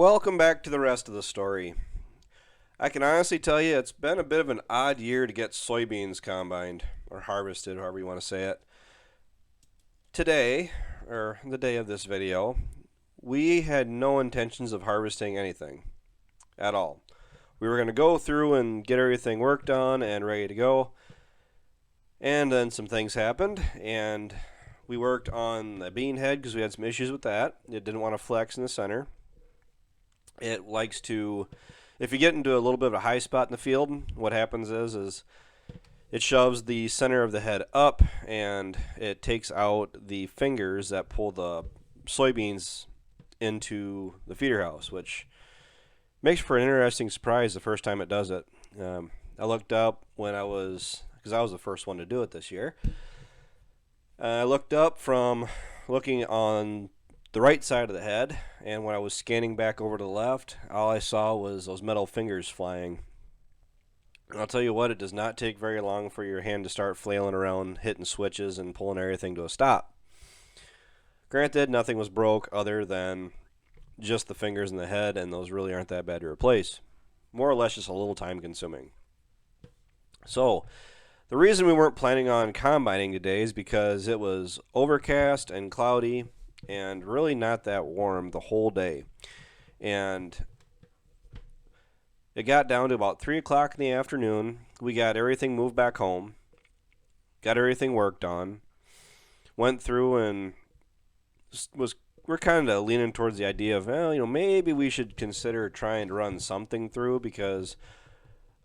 Welcome back to the rest of the story. I can honestly tell you it's been a bit of an odd year to get soybeans combined, or harvested, however you want to say it. Today, or the day of this video, we had no intentions of harvesting anything at all. We were going to go through and get everything worked on and ready to go, and then some things happened, and we worked on the bean head because we had some issues with that. It didn't want to flex in the center. It likes to, if you get into a little bit of a high spot in the field, what happens is it shoves the center of the head up and it takes out the fingers that pull the soybeans into the feeder house, which makes for an interesting surprise the first time it does it. I looked up because I was the first one to do it this year. I looked up from looking on the right side of the head, and when I was scanning back over to the left, all I saw was those metal fingers flying. And I'll tell you what, it does not take very long for your hand to start flailing around, hitting switches and pulling everything to a stop. Granted, nothing was broke other than just the fingers in the head, and those really aren't that bad to replace. More or less just a little time consuming. So, the reason we weren't planning on combining today is because it was overcast and cloudy and really not that warm the whole day. And it got down to about 3 o'clock in the afternoon. We got everything moved back home, got everything worked on, went through and we're kind of leaning towards the idea of, maybe we should consider trying to run something through, because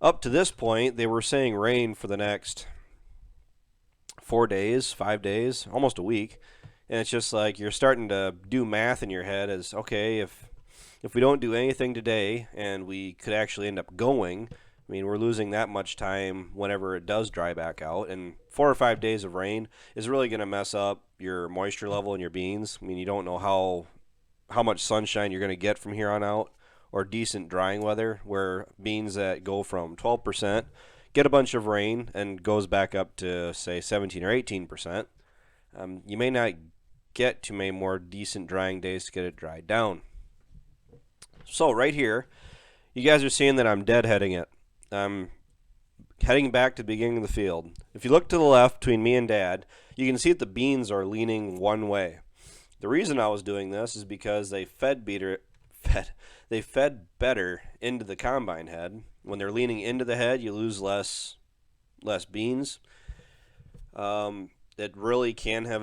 up to this point they were saying rain for the next 4 days, 5 days, almost a week. And it's just like you're starting to do math in your head as, okay, if we don't do anything today and we could actually end up going, I mean, we're losing that much time whenever it does dry back out. And 4 or 5 days of rain is really going to mess up your moisture level in your beans. I mean, you don't know how much sunshine you're going to get from here on out, or decent drying weather, where beans that go from 12% get a bunch of rain and goes back up to, say, 17 or 18%. You may not get too many more decent drying days to get it dried down. So right here, you guys are seeing that I'm deadheading it. I'm heading back to the beginning of the field. If you look to the left between me and Dad, you can see that the beans are leaning one way. The reason I was doing this is because they fed better into the combine head. When they're leaning into the head, you lose less beans. It really can have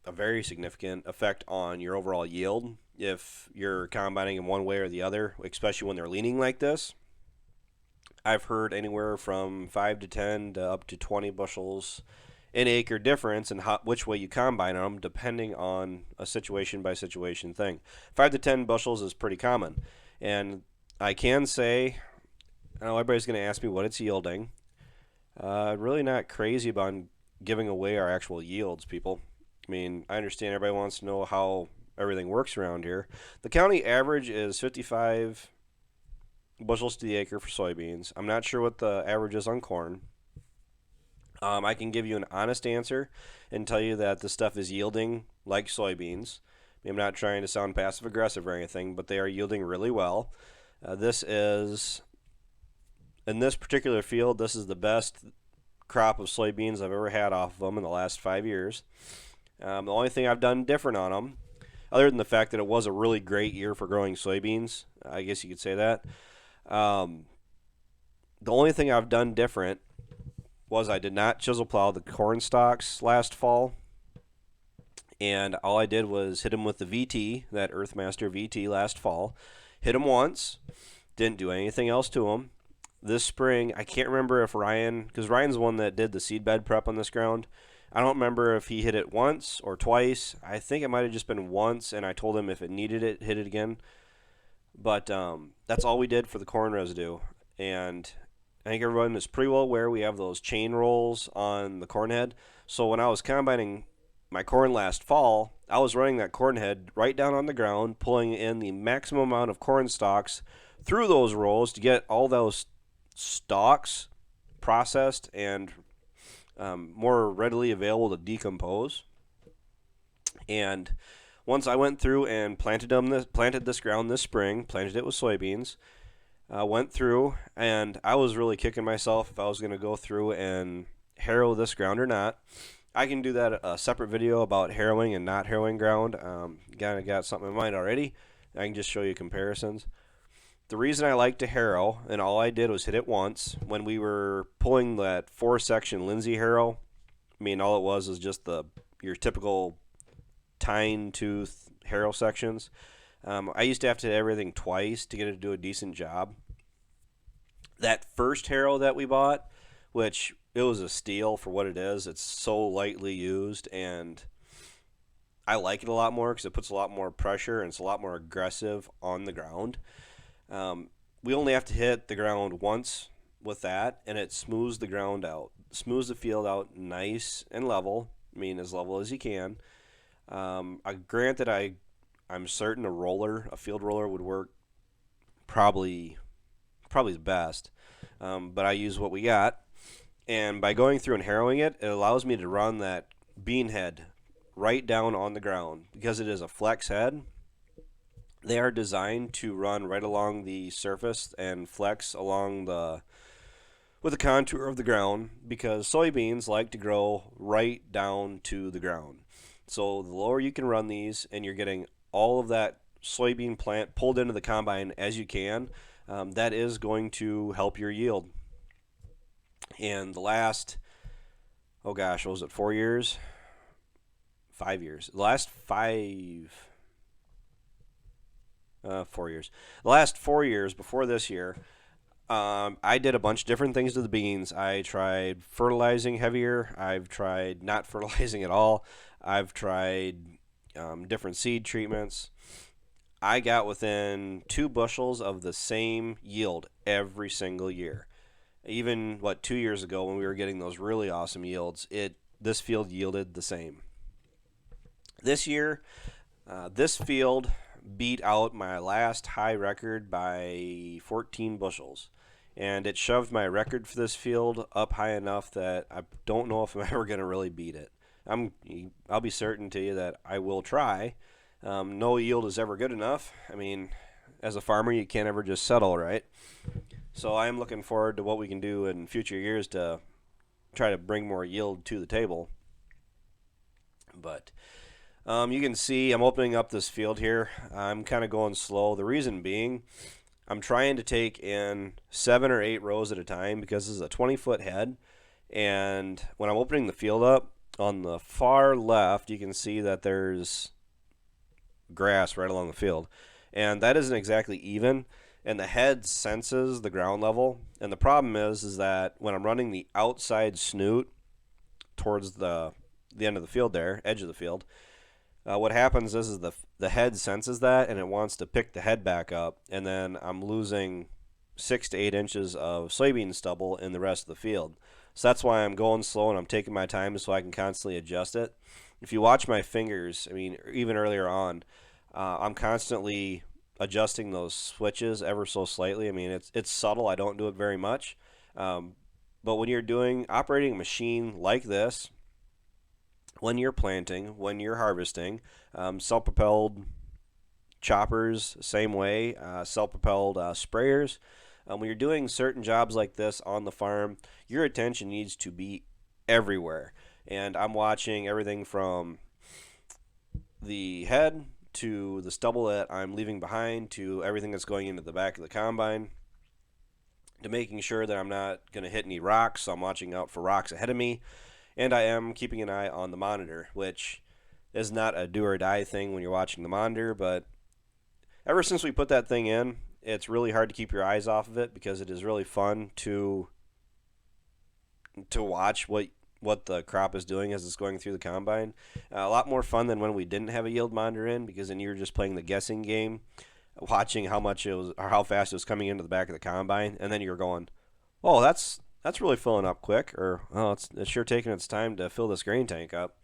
a very significant effect on your overall yield if you're combining in one way or the other, especially when they're leaning like this. I've heard anywhere from 5 to 10 to up to 20 bushels an acre difference in which way you combine them, depending on a situation by situation thing. 5 to 10 bushels is pretty common. And I can say, I know everybody's going to ask me what it's yielding. Really not crazy about giving away our actual yields, people. I mean, I understand everybody wants to know how everything works around here. The county average is 55 bushels to the acre for soybeans. I'm not sure what the average is on corn. I can give you an honest answer and tell you that this stuff is yielding like soybeans. I'm not trying to sound passive aggressive or anything, but they are yielding really well. In this particular field, this is the best crop of soybeans I've ever had off of them in the last 5 years. The only thing I've done different on them, other than the fact that it was a really great year for growing soybeans, I guess you could say that. The only thing I've done different was I did not chisel plow the corn stalks last fall. And all I did was hit them with the VT, that Earthmaster VT last fall. Hit them once, didn't do anything else to them. This spring, I can't remember if Ryan, because Ryan's the one that did the seed bed prep on this ground. I don't remember if he hit it once or twice. I think it might have just been once, and I told him if it needed it, hit it again. But that's all we did for the corn residue. And I think everyone is pretty well aware we have those chain rolls on the corn head. So when I was combining my corn last fall, I was running that corn head right down on the ground, pulling in the maximum amount of corn stalks through those rolls to get all those stalks processed and more readily available to decompose. And Once I went through and planted this ground this spring, planted it with soybeans. Went through, and I was really kicking myself if I was going to go through and harrow this ground or not. I can do that a separate video about harrowing and not harrowing ground. Kind of got something in mind already. I can just show you comparisons. The reason I like to harrow, and all I did was hit it once when we were pulling that 4-section Lindsay harrow. I mean, all it was just your typical tine tooth harrow sections. I used to have to hit everything twice to get it to do a decent job. That first harrow that we bought, which it was a steal for what it is, it's so lightly used, and I like it a lot more because it puts a lot more pressure and it's a lot more aggressive on the ground. We only have to hit the ground once with that, and it smooths the ground out, smooths the field out nice and level. I mean, as level as you can. Granted, I'm certain a field roller would work probably the best, but I use what we got. And by going through and harrowing it, it allows me to run that bean head right down on the ground. Because it is a flex head, they are designed to run right along the surface and flex along with the contour of the ground, because soybeans like to grow right down to the ground. So the lower you can run these and you're getting all of that soybean plant pulled into the combine as you can, that is going to help your yield. And the last, oh gosh, what was it, 4 years? 5 years. The last 4 years. The last 4 years before this year, I did a bunch of different things to the beans. I tried fertilizing heavier. I've tried not fertilizing at all. I've tried different seed treatments. I got within 2 bushels of the same yield every single year. Even 2 years ago when we were getting those really awesome yields, this field yielded the same. This year, this field beat out my last high record by 14 bushels. And it shoved my record for this field up high enough that I don't know if I'm ever going to really beat it. I'll be certain to you that I will try. No yield is ever good enough. I mean, as a farmer, you can't ever just settle, right? So I am looking forward to what we can do in future years to try to bring more yield to the table. But you can see I'm opening up this field here. I'm kind of going slow. The reason being, I'm trying to take in 7 or 8 rows at a time because this is a 20-foot head. And when I'm opening the field up, on the far left, you can see that there's grass right along the field. And that isn't exactly even. And the head senses the ground level. And the problem is that when I'm running the outside snoot towards the end of the field there, edge of the field, what happens is the head senses that, and it wants to pick the head back up, and then I'm losing 6 to 8 inches of soybean stubble in the rest of the field. So that's why I'm going slow and I'm taking my time so I can constantly adjust it. If you watch my fingers, I mean, even earlier on, I'm constantly adjusting those switches ever so slightly. I mean, it's subtle. I don't do it very much. But when you're operating a machine like this, when you're planting, when you're harvesting, self-propelled choppers, same way, self-propelled sprayers. When you're doing certain jobs like this on the farm, your attention needs to be everywhere. And I'm watching everything from the head to the stubble that I'm leaving behind to everything that's going into the back of the combine, to making sure that I'm not going to hit any rocks. So I'm watching out for rocks ahead of me. And I am keeping an eye on the monitor, which is not a do or die thing when you're watching the monitor, but ever since we put that thing in, it's really hard to keep your eyes off of it because it is really fun to watch what the crop is doing as it's going through the combine. A lot more fun than when we didn't have a yield monitor in, because then you're just playing the guessing game, watching how much it was or how fast it was coming into the back of the combine, and then you're going, "Oh, that's really filling up quick," or "Oh, it's sure taking its time to fill this grain tank up."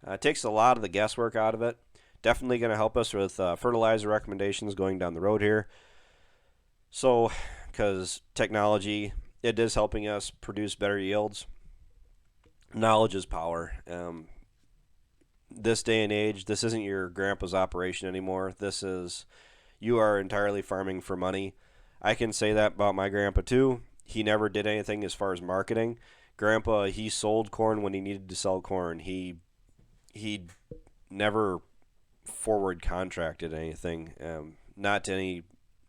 It takes a lot of the guesswork out of it. Definitely going to help us with fertilizer recommendations going down the road here. So, because technology, it is helping us produce better yields. Knowledge is power. this day and age, this isn't your grandpa's operation anymore. You are entirely farming for money. I can say that about my grandpa too. He never did anything as far as marketing. Grandpa, he sold corn when he needed to sell corn. He never forward contracted anything, not to any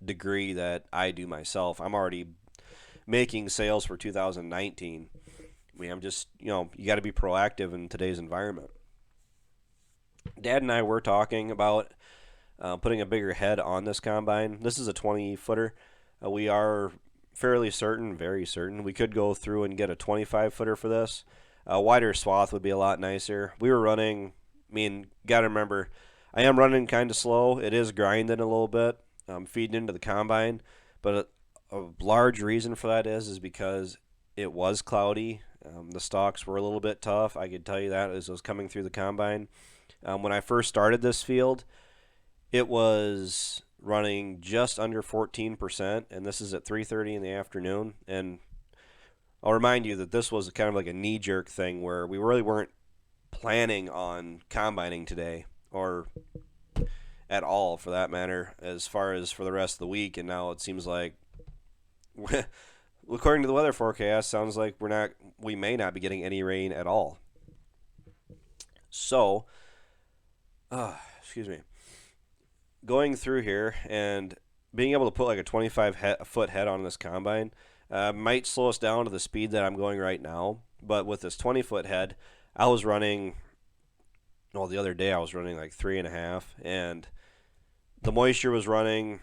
degree that I do myself. I'm already making sales for 2019. I mean, I'm just, you got to be proactive in today's environment. Dad and I were talking about putting a bigger head on this combine. This is a 20 footer. We are fairly certain, very certain, we could go through and get a 25 footer for this. A wider swath would be a lot nicer. We were running, got to remember, I am running kind of slow. It is grinding a little bit, feeding into the combine, but a large reason for that is because it was cloudy. The stalks were a little bit tough. I could tell you that as I was coming through the combine. When I first started this field, it was running just under 14%, and this is at 3:30 in the afternoon. And I'll remind you that this was kind of like a knee-jerk thing where we really weren't planning on combining today, or at all for that matter, as far as for the rest of the week. And now it seems like, according to the weather forecast, sounds like we may not be getting any rain at all. So, excuse me, going through here and being able to put like a 25-foot head on this combine might slow us down to the speed that I'm going right now. But with this 20-foot head, I was running, the other day I was running like 3.5, and the moisture was running,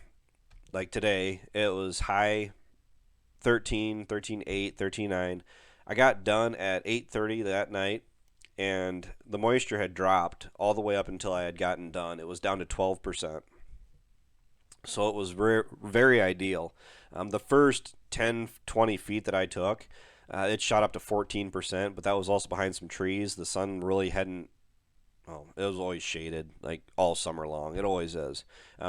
like today, it was high 13, 13.8, 13.9. I got done at 8:30 that night, and the moisture had dropped all the way up until I had gotten done. It was down to 12%. So it was very, very ideal. The first 10, 20 feet that I took, it shot up to 14%, but that was also behind some trees. The sun really hadn't, it was always shaded, like all summer long. It always is.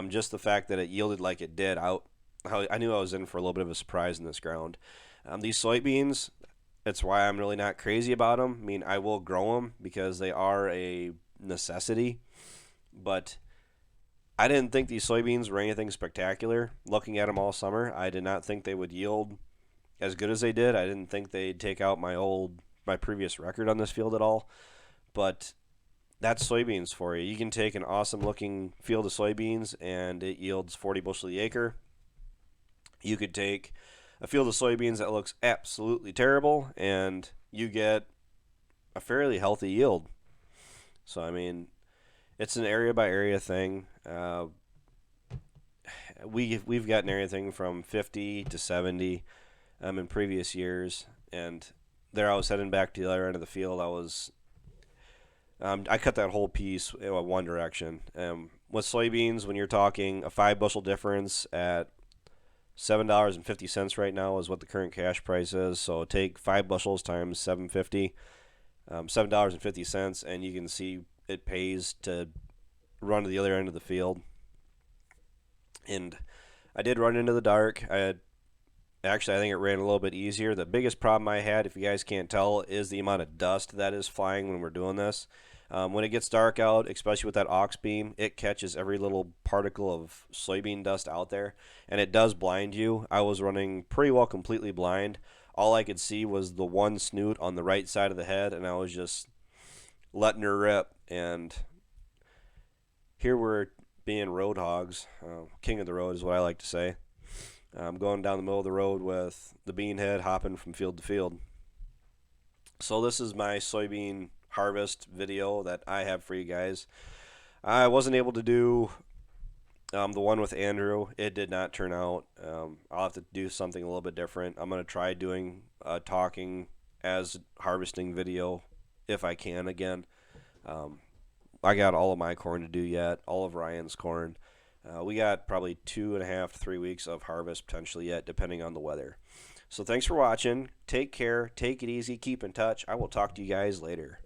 Just the fact that it yielded like it did, I knew I was in for a little bit of a surprise in this ground. These soybeans, that's why I'm really not crazy about them. I will grow them because they are a necessity, but I didn't think these soybeans were anything spectacular. Looking at them all summer, I did not think they would yield as good as they did. I didn't think they'd take out my previous record on this field at all. But that's soybeans for you. You can take an awesome looking field of soybeans and it yields 40 bushel the acre. You could take a field of soybeans that looks absolutely terrible and you get a fairly healthy yield. So it's an area by area thing. We've gotten everything from 50 to 70 in previous years, and there I was heading back to the other end of the field. I cut that whole piece in one direction. With soybeans, when you're talking a 5 bushel difference at $7.50 right now is what the current cash price is. So take 5 bushels times $7.50, $7.50, and you can see it pays to run to the other end of the field. And I did run into the dark. I think it ran a little bit easier. The biggest problem I had, if you guys can't tell, is the amount of dust that is flying when we're doing this. When it gets dark out, especially with that aux beam, it catches every little particle of soybean dust out there, and it does blind you. I was running pretty well completely blind. All I could see was the one snoot on the right side of the head, and I was just letting her rip. And here we're being road hogs. King of the road is what I like to say. I'm going down the middle of the road with the bean head hopping from field to field. So this is my soybean harvest video that I have for you guys. I wasn't able to do the one with Andrew. It did not turn out. I'll have to do something a little bit different. I'm going to try doing a talking as harvesting video if I can again. I got all of my corn to do yet, all of Ryan's corn. We got probably 2.5 to 3 weeks of harvest potentially yet, depending on the weather. So thanks for watching. Take care. Take it easy. Keep in touch. I will talk to you guys later.